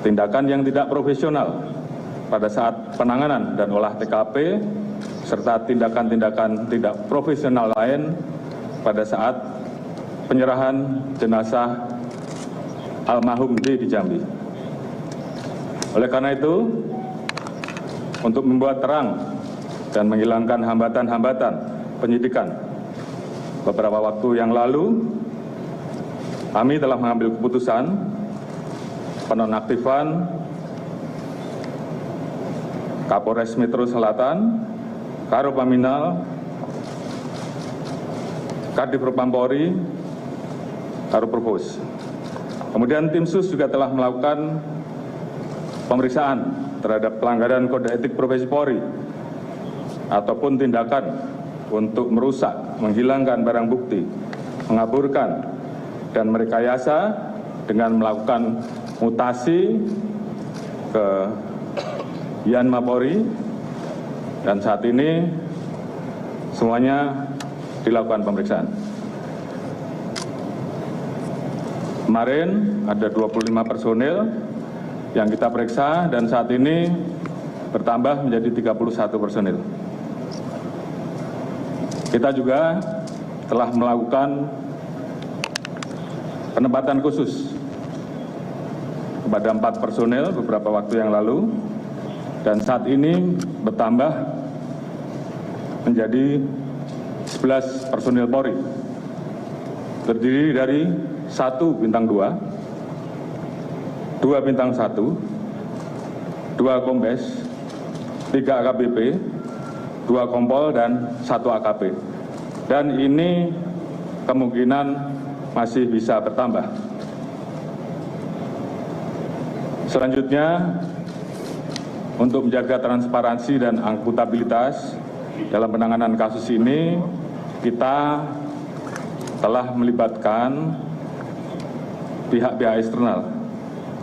tindakan yang tidak profesional pada saat penanganan dan olah TKP, serta tindakan-tindakan tidak profesional lain pada saat penyerahan jenazah almarhum D di Jambi. Oleh karena itu, untuk membuat terang dan menghilangkan hambatan-hambatan penyidikan, beberapa waktu yang lalu kami telah mengambil keputusan penonaktifan Kapolres Metro Selatan, Karopaminal, Kadif Propampori, Karoprovos. Kemudian tim sus juga telah melakukan pemeriksaan terhadap pelanggaran kode etik profesi Polri ataupun tindakan untuk merusak, menghilangkan barang bukti, mengaburkan, dan merekayasa dengan melakukan mutasi ke Yanma Polri, dan saat ini semuanya dilakukan pemeriksaan. Kemarin ada 25 personil yang kita periksa dan saat ini bertambah menjadi 31 personil. Kita juga telah melakukan penempatan khusus kepada 4 personil beberapa waktu yang lalu, dan saat ini bertambah menjadi 11 personil Polri, terdiri dari 1 bintang 2, 2 bintang 1, 2 kombes, 3 AKBP, 2 kompol, dan 1 AKP. Dan ini kemungkinan masih bisa bertambah. Selanjutnya, untuk menjaga transparansi dan akuntabilitas dalam penanganan kasus ini, kita telah melibatkan pihak-pihak eksternal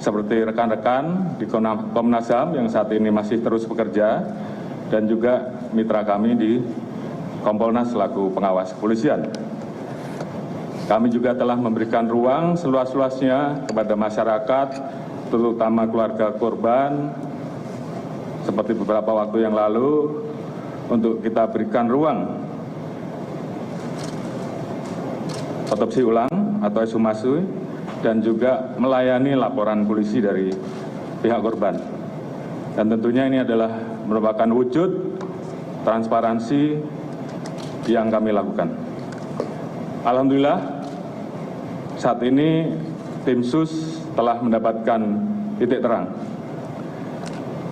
seperti rekan-rekan di Komnas HAM yang saat ini masih terus bekerja, dan juga mitra kami di Kompolnas selaku pengawas kepolisian. Kami juga telah memberikan ruang seluas-luasnya kepada masyarakat, terutama keluarga korban, seperti beberapa waktu yang lalu, untuk kita berikan ruang otopsi ulang atau ekshumasi, dan juga melayani laporan polisi dari pihak korban. Dan tentunya ini adalah merupakan wujud transparansi yang kami lakukan. Alhamdulillah, saat ini tim sus telah mendapatkan titik terang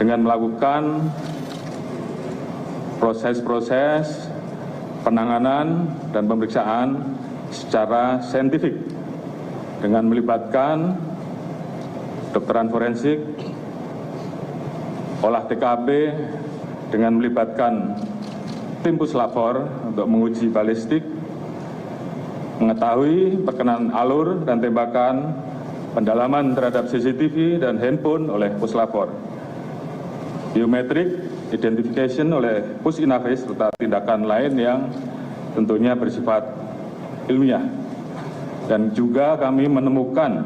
dengan melakukan proses-proses penanganan dan pemeriksaan secara saintifik dengan melibatkan kedokteran forensik, olah TKP, dengan melibatkan tim puslapor untuk menguji balistik, mengetahui perkenalan alur dan tembakan, pendalaman terhadap CCTV dan handphone oleh puslapor, biometrik identification oleh Pusinafis, serta tindakan lain yang tentunya bersifat ilmiah. Dan juga kami menemukan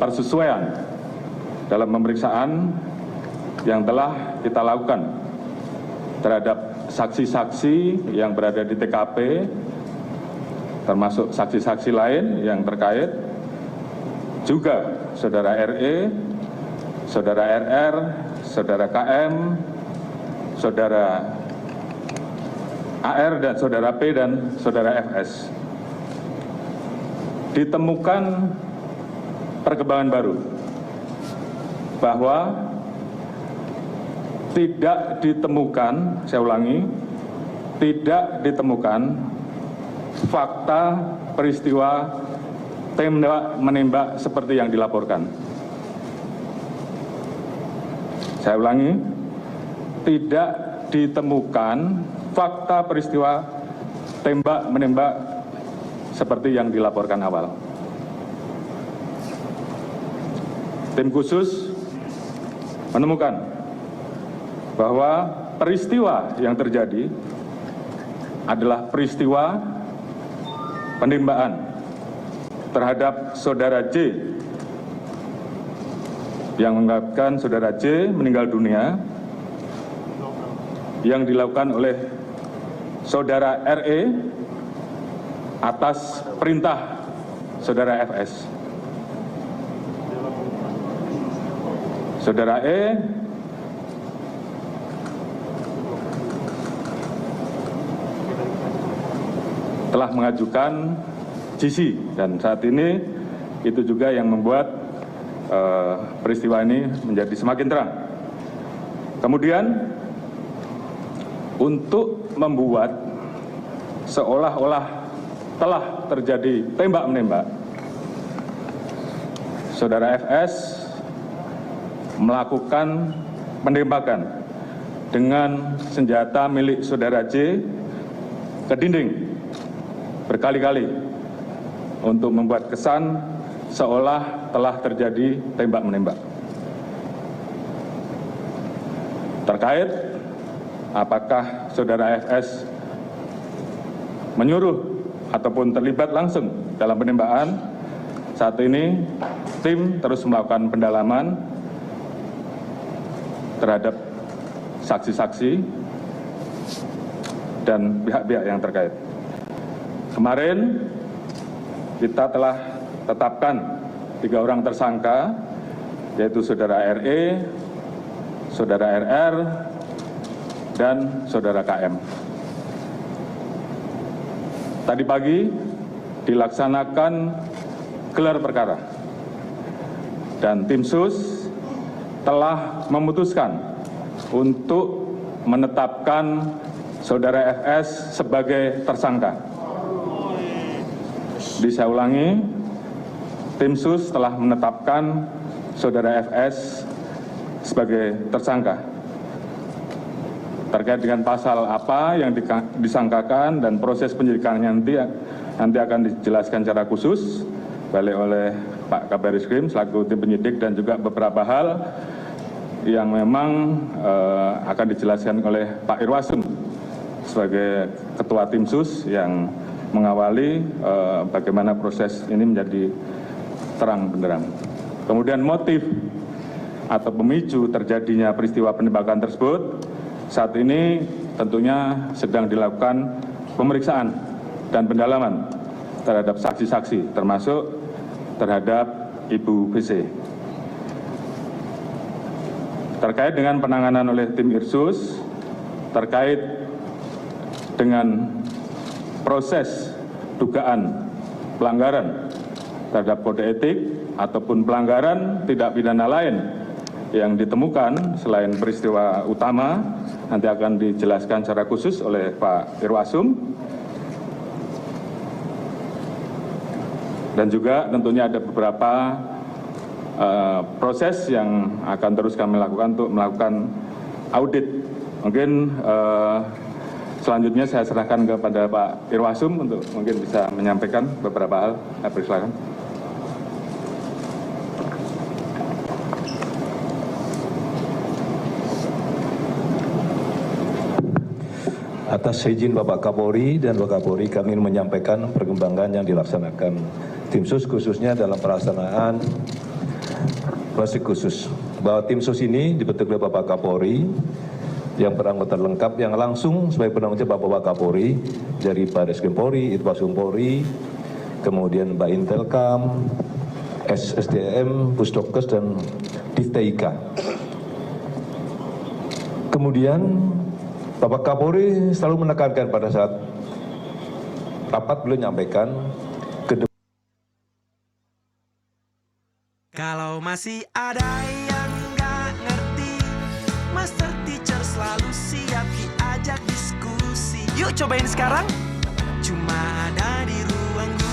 persesuaian dalam pemeriksaan yang telah kita lakukan terhadap saksi-saksi yang berada di TKP, termasuk saksi-saksi lain yang terkait, juga saudara RE, saudara RR, saudara KM, saudara AR, dan saudara P, dan saudara FS. Ditemukan perkembangan baru bahwa tidak ditemukan, saya ulangi, tidak ditemukan fakta peristiwa tembak menembak seperti yang dilaporkan. Saya ulangi, tidak ditemukan fakta peristiwa tembak menembak seperti yang dilaporkan awal. Tim khusus menemukan bahwa peristiwa yang terjadi adalah peristiwa penembakan terhadap saudara J yang mengakibatkan saudara J meninggal dunia yang dilakukan oleh saudara RE atas perintah saudara FS. Saudara E telah mengajukan GC dan saat ini itu juga yang membuat peristiwa ini menjadi semakin terang. Kemudian untuk membuat seolah-olah telah terjadi tembak-menembak, saudara FS melakukan penembakan dengan senjata milik saudara J ke dinding berkali-kali untuk membuat kesan seolah telah terjadi tembak-menembak. Terkait apakah saudara FS menyuruh ataupun terlibat langsung dalam penembakan, saat ini tim terus melakukan pendalaman terhadap saksi-saksi dan pihak-pihak yang terkait. Kemarin kita telah tetapkan 3 orang tersangka, yaitu saudara RE, saudara RR, dan saudara KM. Tadi pagi dilaksanakan gelar perkara dan tim sus telah memutuskan untuk menetapkan saudara FS sebagai tersangka. Bisa ulangi, tim sus telah menetapkan saudara FS sebagai tersangka. Terkait dengan pasal apa yang disangkakan dan proses penyidikannya nanti akan dijelaskan secara khusus balik oleh Pak Kabar Eskrim selaku tim penyidik dan juga beberapa hal yang memang akan dijelaskan oleh Pak Irwasum sebagai ketua tim sus yang mengawali bagaimana proses ini menjadi terang benderang. Kemudian motif atau pemicu terjadinya peristiwa penembakan tersebut saat ini tentunya sedang dilakukan pemeriksaan dan pendalaman terhadap saksi-saksi termasuk terhadap Ibu BC. Terkait dengan penanganan oleh tim Irsus terkait dengan proses dugaan pelanggaran terhadap kode etik ataupun pelanggaran tindak pidana lain yang ditemukan selain peristiwa utama nanti akan dijelaskan secara khusus oleh Pak Irwasum. Dan juga tentunya ada beberapa proses yang akan terus kami lakukan untuk melakukan audit. Mungkin selanjutnya saya serahkan kepada Pak Irwasum untuk mungkin bisa menyampaikan beberapa hal. Saya persilakan. Atas izin Bapak Kapolri dan Bapak Kapolri, kami menyampaikan perkembangan yang dilaksanakan tim sus khususnya dalam pelaksanaan prosek khusus. Bahwa tim sus ini dibentuk oleh Bapak Kapolri yang beranggota lengkap yang langsung sebagai penanggung jawab Bapak Kapolri dari Barreskrim Polri, Itwaskrim Polri, kemudian Mbak Intelkam, SSDM, Pusdokes dan Divteika. Kemudian Bapak Kapolri selalu menekankan pada saat rapat beliau menyampaikan kalau masih ada yang nggak ngerti, Master Teacher selalu siap diajak diskusi. Yuk cobain sekarang, cuma ada di Ruang Guru.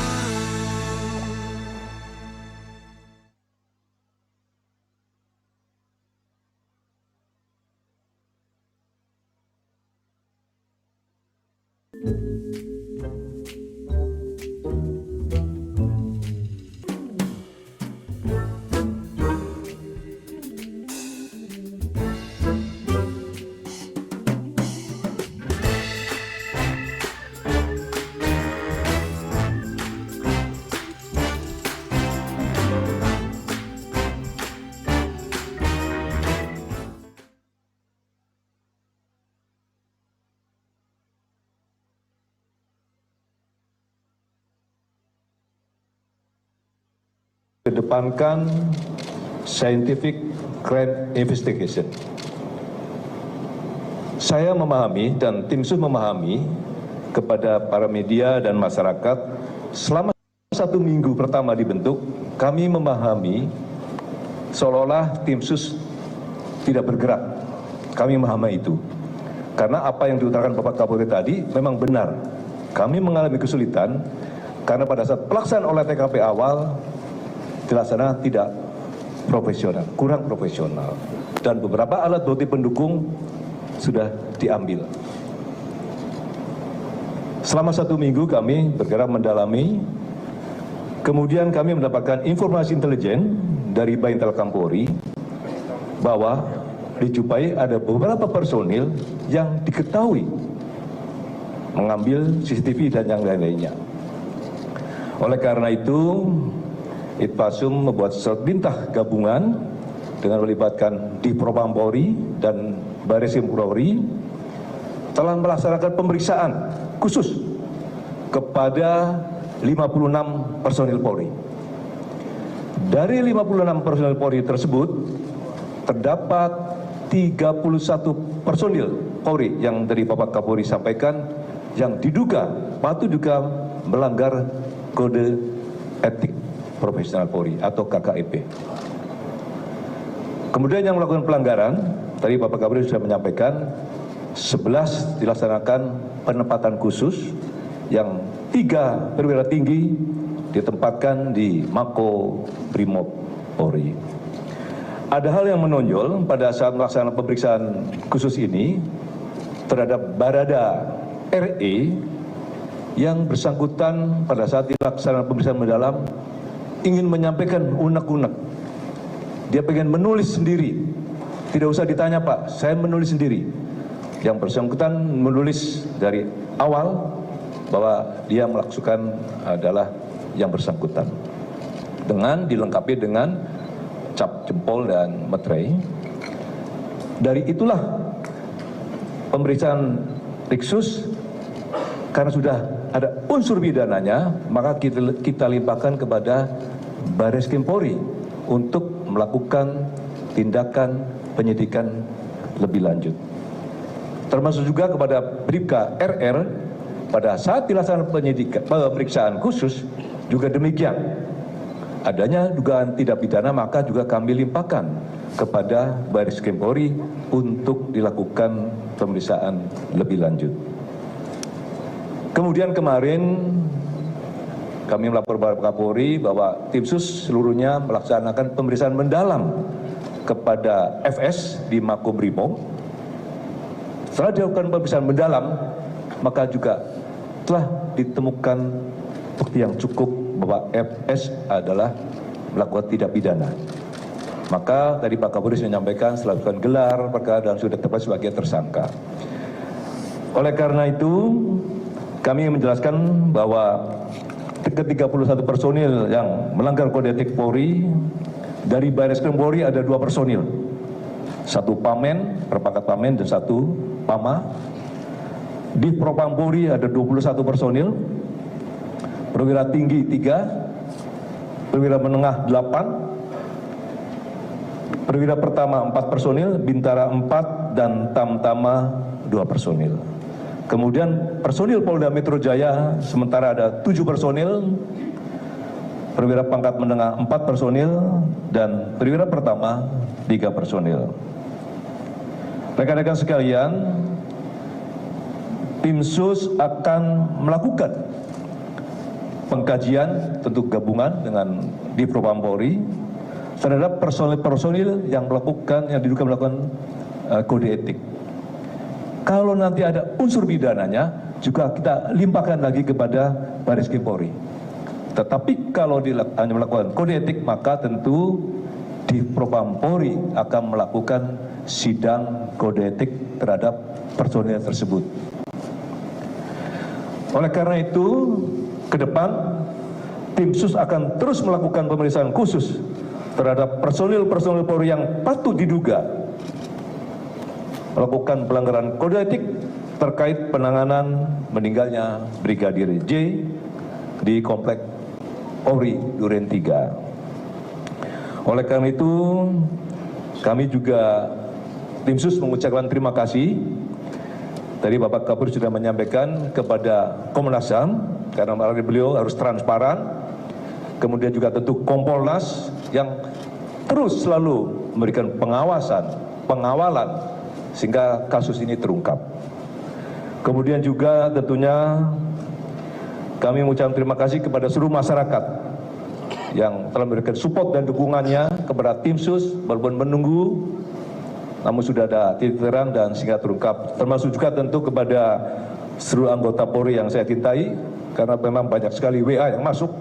mengedepankan scientific crime investigation. Saya memahami dan tim sus memahami kepada para media dan masyarakat selama 1 minggu pertama dibentuk, kami memahami seolah-olah tim sus tidak bergerak. Kami memahami itu. Karena apa yang diutarakan Bapak Kapolri tadi memang benar. Kami mengalami kesulitan karena pada saat pelaksanaan olah TKP awal dilaksanakan tidak profesional, kurang profesional. Dan beberapa alat bukti pendukung sudah diambil. Selama 1 minggu kami bergerak mendalami, kemudian kami mendapatkan informasi intelijen dari Baintel Kampolri bahwa dijumpai ada beberapa personil yang diketahui mengambil CCTV dan yang lain-lainnya. Oleh karena itu, Itpasum membuat surat perintah gabungan dengan melibatkan di Propam Polri dan Bareskrim Polri telah melaksanakan pemeriksaan khusus kepada 56 personil Polri. Dari 56 personil Polri tersebut terdapat 31 personil Polri yang dari Bapak Kapolri sampaikan yang diduga patut juga melanggar kode etik profesional Polri atau KKEP. Kemudian yang melakukan pelanggaran, tadi Bapak Kapolri sudah menyampaikan 11 dilaksanakan penempatan khusus yang 3 perwira tinggi ditempatkan di Mako Brimob Polri. Ada hal yang menonjol pada saat melaksanakan pemeriksaan khusus ini terhadap Barada RE yang bersangkutan pada saat dilaksanakan pemeriksaan mendalam ingin menyampaikan unek-unek. Dia pengen menulis sendiri. Tidak usah ditanya Pak, saya menulis sendiri. Yang bersangkutan menulis dari awal bahwa dia melakukan adalah yang bersangkutan. Dengan dilengkapi dengan cap jempol dan materai. Dari itulah pemeriksaan Riksus karena sudah ada unsur pidananya, maka kita limpahkan kepada Bareskrim Polri untuk melakukan tindakan penyidikan lebih lanjut. Termasuk juga kepada Bribka RR pada saat dilaksanakan pemeriksaan khusus juga demikian. Adanya dugaan tidak pidana maka juga kami limpahkan kepada Bareskrim Polri untuk dilakukan pemeriksaan lebih lanjut. Kemudian kemarin kami melapor kepada Kapolri bahwa tim sus seluruhnya melaksanakan pemeriksaan mendalam kepada FS di Makobrimob. Setelah dilakukan pemeriksaan mendalam, maka juga telah ditemukan bukti yang cukup bahwa FS adalah melakukan tidak pidana. Maka tadi Pak Kapolri menyampaikan setelah dilakukan gelar perkara dan sudah tetap sebagai tersangka. Oleh karena itu, kami menjelaskan bahwa ke-31 personil yang melanggar kode etik Polri, dari Bareskrim Polri ada 2 personil. 1 Pamen, berpangkat Pamen, dan 1 Pama. Di Propam Polri ada 21 personil. Perwira tinggi 3, perwira menengah 8, perwira pertama 4 personil, bintara 4, dan tamtama 2 personil. Kemudian personil Polda Metro Jaya sementara ada 7 personil, perwira pangkat menengah 4 personil, dan perwira pertama 3 personil. Rekan-rekan sekalian, tim sus akan melakukan pengkajian tentu gabungan dengan di Propam Polri terhadap personil-personil yang diduga melakukan kode etik. Kalau nanti ada unsur pidananya, juga kita limpahkan lagi kepada Bareskrim Polri. Tetapi kalau hanya melakukan kode etik, maka tentu di Propam Polri akan melakukan sidang kode etik terhadap personil tersebut. Oleh karena itu, ke depan tim sus akan terus melakukan pemeriksaan khusus terhadap personil-personil Polri yang patut diduga melakukan pelanggaran kode etik terkait penanganan meninggalnya Brigadir J di Komplek Polri Duren 3. Oleh karena itu, kami juga tim sus mengucapkan terima kasih. Tadi Bapak Kapolri sudah menyampaikan kepada Komnas HAM, karena beliau harus transparan. Kemudian juga tentu Kompolnas yang terus selalu memberikan pengawasan, pengawalan, sehingga kasus ini terungkap. Kemudian juga tentunya kami mengucapkan terima kasih kepada seluruh masyarakat yang telah memberikan support dan dukungannya kepada tim sus, walaupun menunggu, namun sudah ada titik terang dan sehingga terungkap. Termasuk juga tentu kepada seluruh anggota Polri yang saya cintai, karena memang banyak sekali WA yang masuk.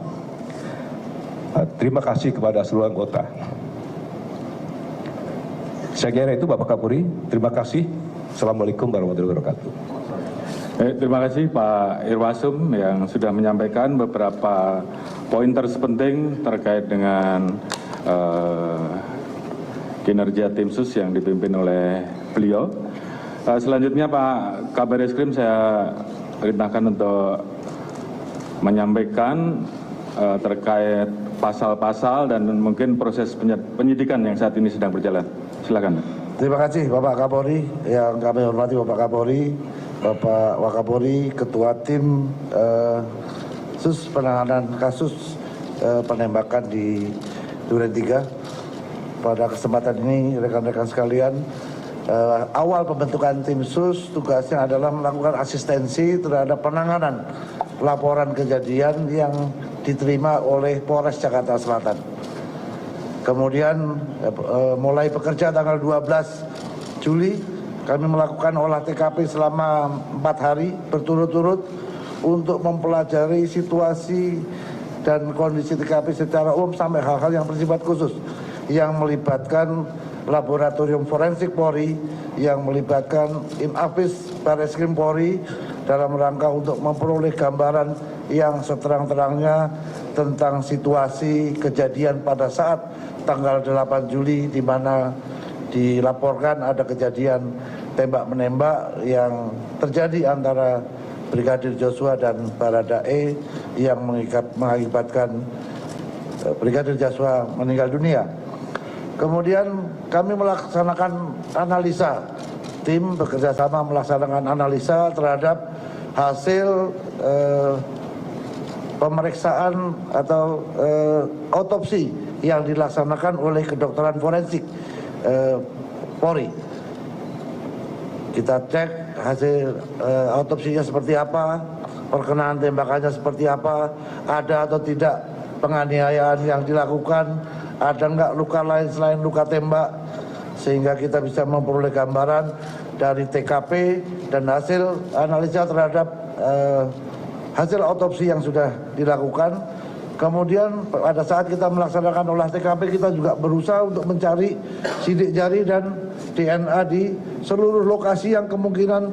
Terima kasih kepada seluruh anggota. Saya kira itu Bapak Kapolri. Terima kasih. Assalamualaikum warahmatullahi wabarakatuh. Terima kasih Pak Irwasum yang sudah menyampaikan beberapa poin terpenting terkait dengan kinerja tim sus yang dipimpin oleh beliau. Selanjutnya Pak Kabar Eskrim saya perintahkan untuk menyampaikan terkait pasal-pasal dan mungkin proses penyidikan yang saat ini sedang berjalan. Silakan. Terima kasih Bapak Kapolri, yang kami hormati Bapak Kapolri, Bapak Wakapolri, Ketua Tim Sus Penanganan Kasus Penembakan di Duren 3. Pada kesempatan ini rekan-rekan sekalian, awal pembentukan tim sus tugasnya adalah melakukan asistensi terhadap penanganan laporan kejadian yang diterima oleh Polres Jakarta Selatan. Kemudian mulai bekerja tanggal 12 Juli kami melakukan olah TKP selama 4 hari berturut-turut untuk mempelajari situasi dan kondisi TKP secara umum sampai hal-hal yang bersifat khusus yang melibatkan laboratorium forensik Polri, yang melibatkan Inafis Barreskrim Polri dalam rangka untuk memperoleh gambaran yang seterang-terangnya tentang situasi kejadian pada saat tanggal 8 Juli di mana dilaporkan ada kejadian tembak-menembak yang terjadi antara Brigadir Joshua dan Baradae yang mengakibatkan Brigadir Joshua meninggal dunia. Kemudian kami melaksanakan analisa, tim bekerjasama melaksanakan analisa terhadap hasil pemeriksaan atau otopsi yang dilaksanakan oleh kedokteran forensik Polri. Kita cek hasil otopsinya seperti apa, perkenaan tembakannya seperti apa, ada atau tidak penganiayaan yang dilakukan, ada nggak luka lain selain luka tembak, sehingga kita bisa memperoleh gambaran dari TKP dan hasil analisa terhadap hasil otopsi yang sudah dilakukan. Kemudian pada saat kita melaksanakan olah TKP, kita juga berusaha untuk mencari sidik jari dan DNA di seluruh lokasi yang kemungkinan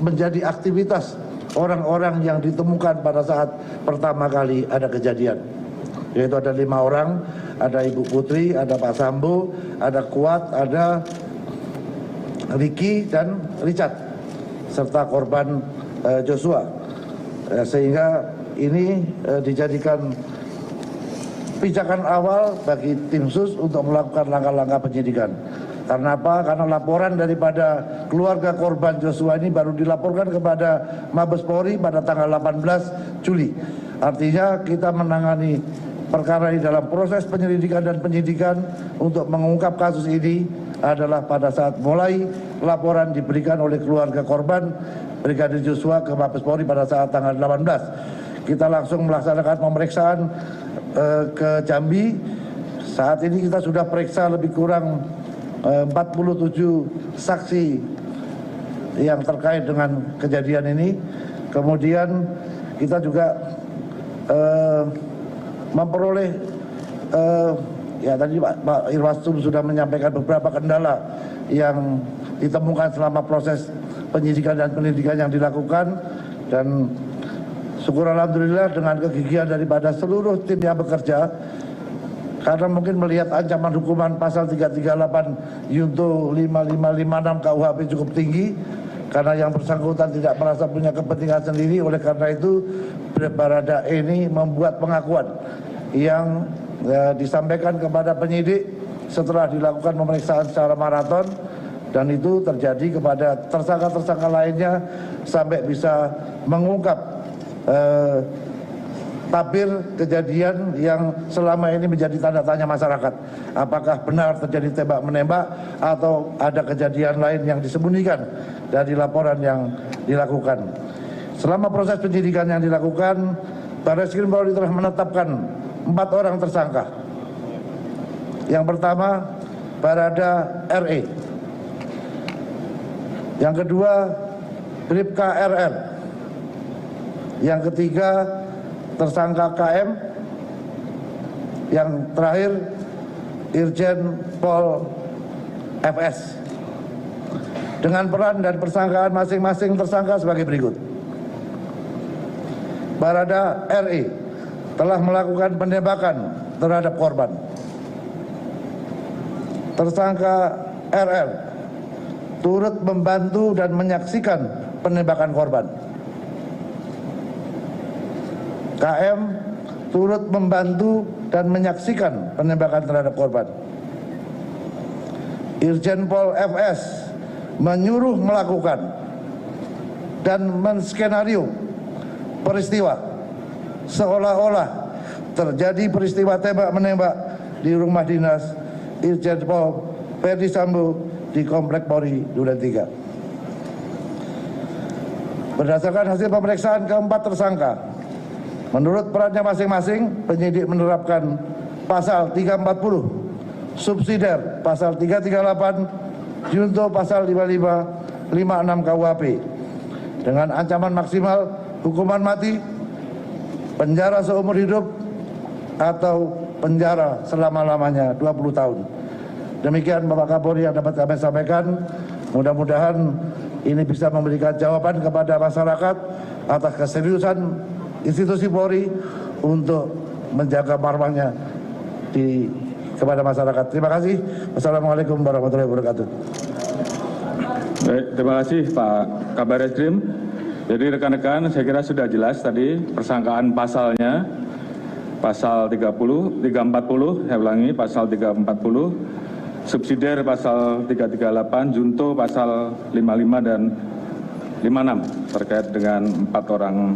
menjadi aktivitas orang-orang yang ditemukan pada saat pertama kali ada kejadian. Yaitu ada 5 orang, ada Ibu Putri, ada Pak Sambo, ada Kuat, ada Ricky dan Richard, serta korban Joshua. Sehingga ini dijadikan pijakan awal bagi tim sus untuk melakukan langkah-langkah penyidikan. Karena apa? Karena laporan daripada keluarga korban Joshua ini baru dilaporkan kepada Mabes Polri pada tanggal 18 Juli. Artinya kita menangani perkara ini dalam proses penyelidikan dan penyidikan untuk mengungkap kasus ini adalah pada saat mulai laporan diberikan oleh keluarga korban Brigadir Joshua ke Mabes Polri pada saat tanggal 18. Kita langsung melaksanakan pemeriksaan ke Jambi. Saat ini kita sudah periksa lebih kurang 47 saksi yang terkait dengan kejadian ini. Kemudian kita juga memperoleh ya tadi Pak Irwasum sudah menyampaikan beberapa kendala yang ditemukan selama proses penyidikan dan penyelidikan yang dilakukan, dan syukur alhamdulillah dengan kegigihan daripada seluruh tim yang bekerja, karena mungkin melihat ancaman hukuman pasal 338 Yunto 5556 KUHP cukup tinggi, karena yang bersangkutan tidak merasa punya kepentingan sendiri. Oleh karena itu Baradae ini membuat pengakuan yang disampaikan kepada penyidik setelah dilakukan pemeriksaan secara maraton, dan itu terjadi kepada tersangka-tersangka lainnya sampai bisa mengungkap tabir kejadian yang selama ini menjadi tanda tanya masyarakat. Apakah benar terjadi tembak-menembak atau ada kejadian lain yang disembunyikan dari laporan yang dilakukan. Selama proses penyidikan yang dilakukan, Barreskrim Polri telah menetapkan 4 orang tersangka. Yang pertama, Barada RE. Yang kedua, Bribka RR. Yang ketiga, tersangka KM. Yang terakhir, Irjen Pol FS. Dengan peran dan persangkaan masing-masing tersangka sebagai berikut. Barada RE telah melakukan penembakan terhadap korban. Tersangka RR turut membantu dan menyaksikan penembakan korban. KM turut membantu dan menyaksikan penembakan terhadap korban. Irjen Pol FS menyuruh melakukan dan menskenario peristiwa seolah-olah terjadi peristiwa tembak-menembak di rumah dinas Irjen Pol Ferdi Sambo di Komplek Polri Duren 3. Berdasarkan hasil pemeriksaan keempat tersangka, menurut perannya masing-masing, penyidik menerapkan pasal 340, subsidiar pasal 338, junto pasal 55, 56 KUHP dengan ancaman maksimal hukuman mati, penjara seumur hidup, atau penjara selama-lamanya 20 tahun. Demikian Bapak Kapolri yang dapat kami sampaikan. Mudah-mudahan ini bisa memberikan jawaban kepada masyarakat atas keseriusan institusi Polri untuk menjaga marwahnya kepada masyarakat. Terima kasih. Wassalamualaikum warahmatullahi wabarakatuh. Baik, terima kasih Pak Kabar Eskrim. Jadi rekan-rekan, saya kira sudah jelas tadi persangkaan pasalnya. Pasal 340, saya ulangi, pasal 340, subsidiar pasal 338, junto pasal 55 dan 56 terkait dengan 4 orang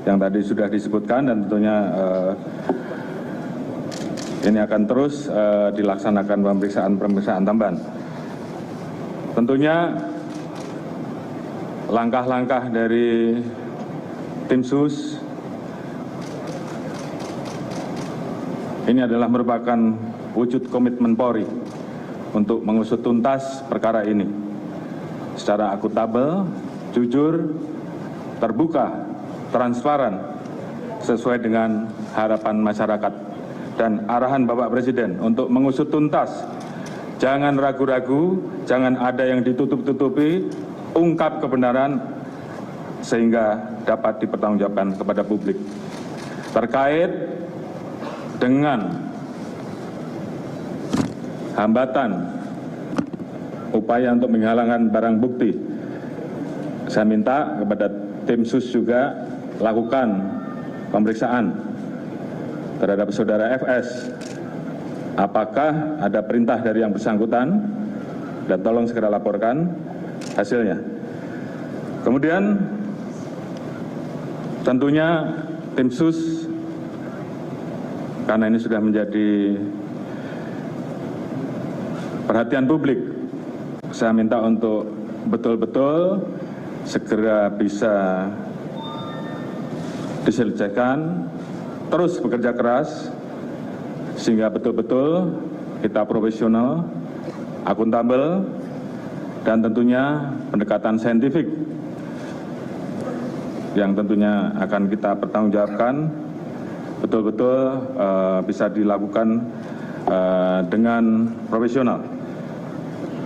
yang tadi sudah disebutkan, dan tentunya ini akan terus dilaksanakan pemeriksaan tambahan. Tentunya langkah-langkah dari tim sus ini adalah merupakan wujud komitmen Polri untuk mengusut tuntas perkara ini secara akuntabel, jujur, terbuka, transparan, sesuai dengan harapan masyarakat dan arahan Bapak Presiden untuk mengusut tuntas. Jangan ragu-ragu, jangan ada yang ditutup-tutupi, ungkap kebenaran sehingga dapat dipertanggungjawabkan kepada publik. Terkait dengan hambatan upaya untuk menghilangkan barang bukti, saya minta kepada tim sus juga lakukan pemeriksaan terhadap saudara FS. Apakah ada perintah dari yang bersangkutan, dan tolong segera laporkan hasilnya. Kemudian tentunya tim sus, karena ini sudah menjadi perhatian publik, saya minta untuk betul-betul segera bisa diselesaikan, terus bekerja keras, sehingga betul-betul kita profesional, akuntabel, dan tentunya pendekatan saintifik yang tentunya akan kita pertanggungjawabkan betul-betul bisa dilakukan dengan profesional.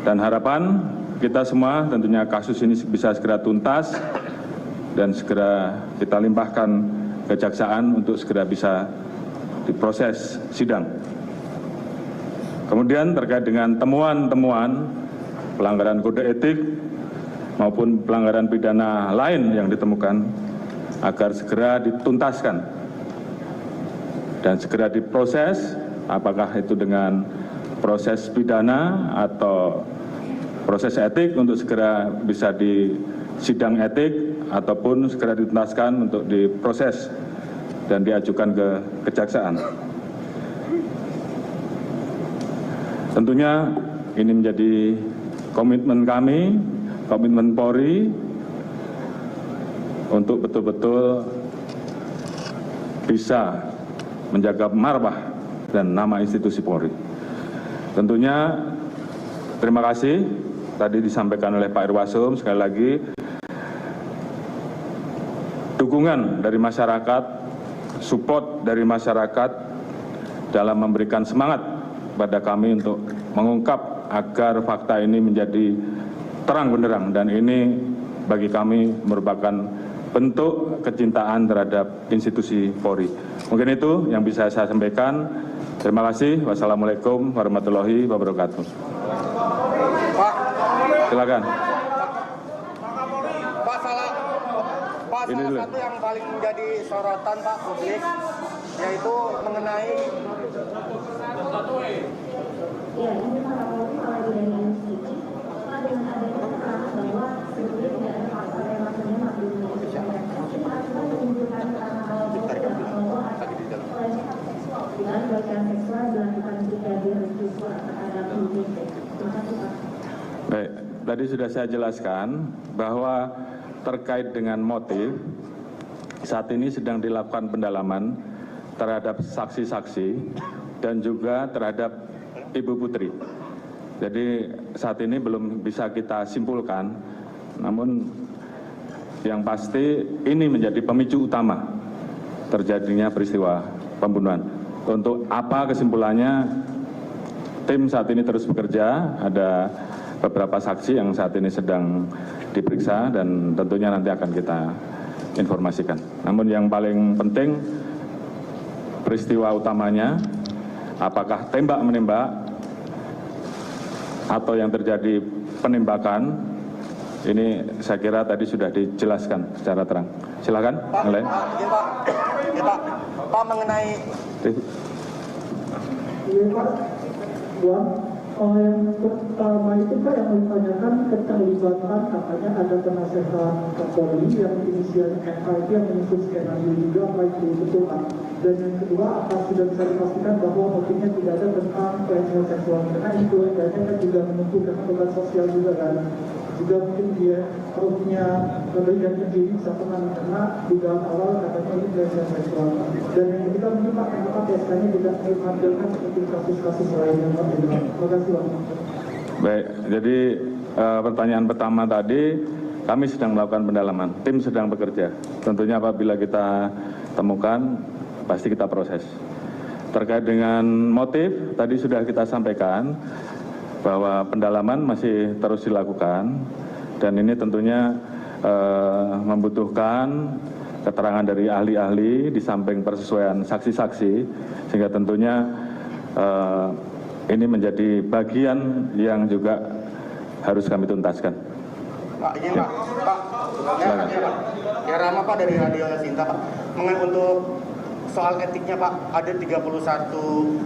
Dan harapan kita semua tentunya kasus ini bisa segera tuntas dan segera kita limpahkan kejaksaan untuk segera bisa diproses sidang. Kemudian terkait dengan temuan-temuan pelanggaran kode etik maupun pelanggaran pidana lain yang ditemukan, agar segera dituntaskan dan segera diproses apakah itu dengan proses pidana atau proses etik untuk segera bisa di sidang etik ataupun segera dituntaskan untuk diproses dan diajukan ke kejaksaan. Tentunya ini menjadi komitmen kami, komitmen Polri untuk betul-betul bisa menjaga marwah dan nama institusi Polri. Tentunya terima kasih tadi disampaikan oleh Pak Irwasum, sekali lagi dukungan dari masyarakat, support dari masyarakat dalam memberikan semangat pada kami untuk mengungkap agar fakta ini menjadi terang benderang, dan ini bagi kami merupakan bentuk kecintaan terhadap institusi Polri. Mungkin itu yang bisa saya sampaikan. Terima kasih. Wassalamualaikum warahmatullahi wabarakatuh. Silakan. Pak, salah satu yang paling menjadi sorotan Pak publik yaitu mengenai Baik, tadi sudah saya jelaskan bahwa terkait dengan motif, saat ini sedang dilakukan pendalaman terhadap saksi-saksi dan juga terhadap Ibu Putri. Jadi saat ini belum bisa kita simpulkan, namun yang pasti ini menjadi pemicu utama terjadinya peristiwa pembunuhan. Untuk apa kesimpulannya, tim saat ini terus bekerja, ada beberapa saksi yang saat ini sedang diperiksa dan tentunya nanti akan kita informasikan. Namun yang paling penting peristiwa utamanya, apakah tembak-menembak atau yang terjadi penembakan, ini saya kira tadi sudah dijelaskan secara terang. Silakan, yang lain. Pak mengenai yang pertama itu Pak yang ditanyakan keterlibatan katanya ada penasehat Kapolri yang inisialnya FA itu yang menyusun skenario juga apa itu betul Pak. Dan yang kedua, apa sudah bisa dipastikan bahwa motifnya tidak ada tentang pelecehan seksual, karena itu kayaknya kan juga menentukan beban sosial juga kan. Juga mungkin dia perutnya memberikan diri bisa pernah karena dugaan awal katanya ini pelecehan seksual. Dan yang ketiga mungkin Pak, kenapa PSK-nya tidak mengambilkan seperti kasus-kasus lainnya Pak? Terima kasih Pak. Baik, jadi pertanyaan pertama tadi, kami sedang melakukan pendalaman, tim sedang bekerja. Tentunya apabila kita temukan, pasti kita proses. Terkait dengan motif, tadi sudah kita sampaikan bahwa pendalaman masih terus dilakukan, dan ini tentunya membutuhkan keterangan dari ahli-ahli di samping persesuaian saksi-saksi, sehingga tentunya ini menjadi bagian yang juga harus kami tuntaskan. Pak, izin Pak. Ya Rama Pak dari Radio Sinta Pak. Untuk soal etiknya Pak, ada 31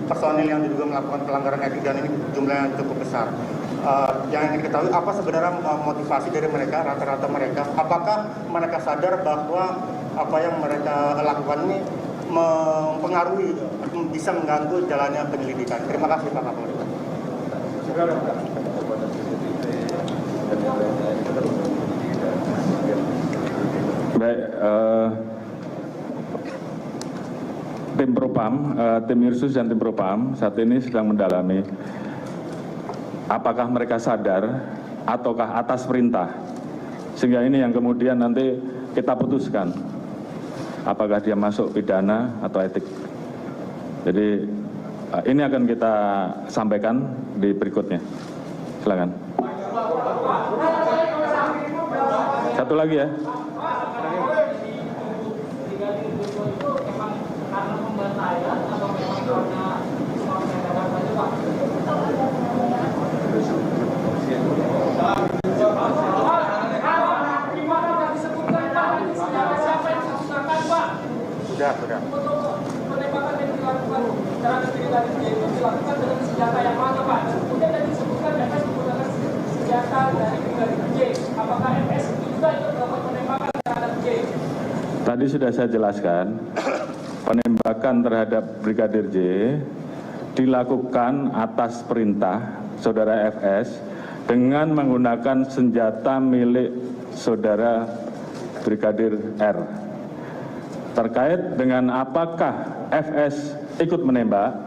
personil yang diduga melakukan pelanggaran etik dan ini jumlahnya cukup besar. Yang ingin diketahui apa sebenarnya motivasi dari mereka, rata-rata mereka, apakah mereka sadar bahwa apa yang mereka lakukan ini mempengaruhi, bisa mengganggu jalannya penyelidikan. Terima kasih Pak Kapolri. Baik, tim Propam, tim Irsus dan tim Propam saat ini sedang mendalami apakah mereka sadar ataukah atas perintah, sehingga ini yang kemudian nanti kita putuskan apakah dia masuk pidana atau etik. Jadi ini akan kita sampaikan di berikutnya. Silakan. Satu lagi ya. Sudah. Penembakan yang dilakukan terhadap diri tadi tadi sudah saya jelaskan, penembakan terhadap Brigadir J dilakukan atas perintah Saudara FS dengan menggunakan senjata milik Saudara Brigadir R. Terkait dengan apakah FS ikut menembak,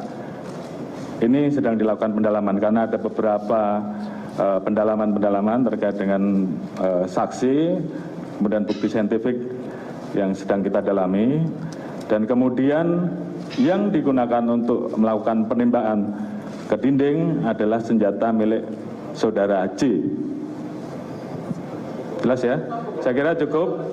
ini sedang dilakukan pendalaman karena ada beberapa pendalaman-pendalaman terkait dengan saksi, kemudian bukti saintifik yang sedang kita dalami, dan kemudian yang digunakan untuk melakukan penembakan ke dinding adalah senjata milik Saudara J. Jelas ya? Saya kira cukup.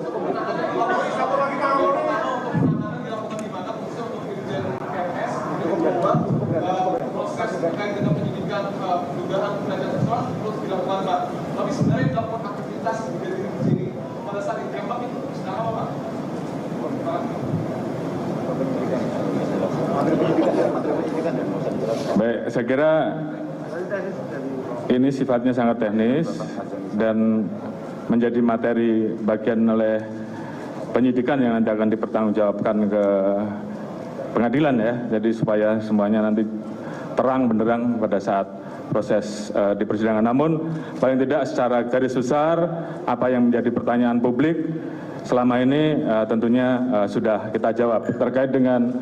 Tapi sebenarnya dilakukan aktivitas di sini pada saat ditembak itu sedang apa, Pak? Baik, saya kira ini sifatnya sangat teknis dan menjadi materi bagian oleh penyidikan yang nanti akan dipertanggungjawabkan ke pengadilan ya. Jadi supaya semuanya nanti terang benderang pada saat proses di persidangan. Namun paling tidak secara garis besar apa yang menjadi pertanyaan publik selama ini tentunya sudah kita jawab. Terkait dengan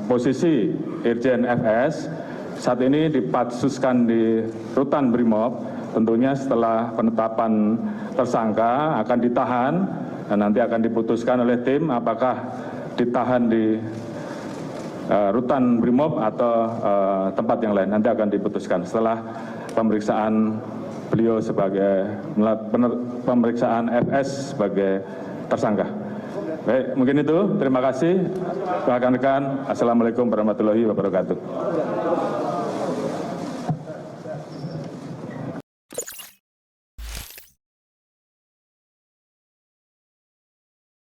posisi Irjen FS saat ini dipatsuskan di Rutan Brimob, tentunya setelah penetapan tersangka akan ditahan dan nanti akan diputuskan oleh tim apakah ditahan di Rutan Brimob atau tempat yang lain. Nanti akan diputuskan setelah pemeriksaan beliau sebagai pemeriksaan FS sebagai tersangka. Baik, mungkin itu. Terima kasih rekan-rekan. Assalamualaikum warahmatullahi wabarakatuh.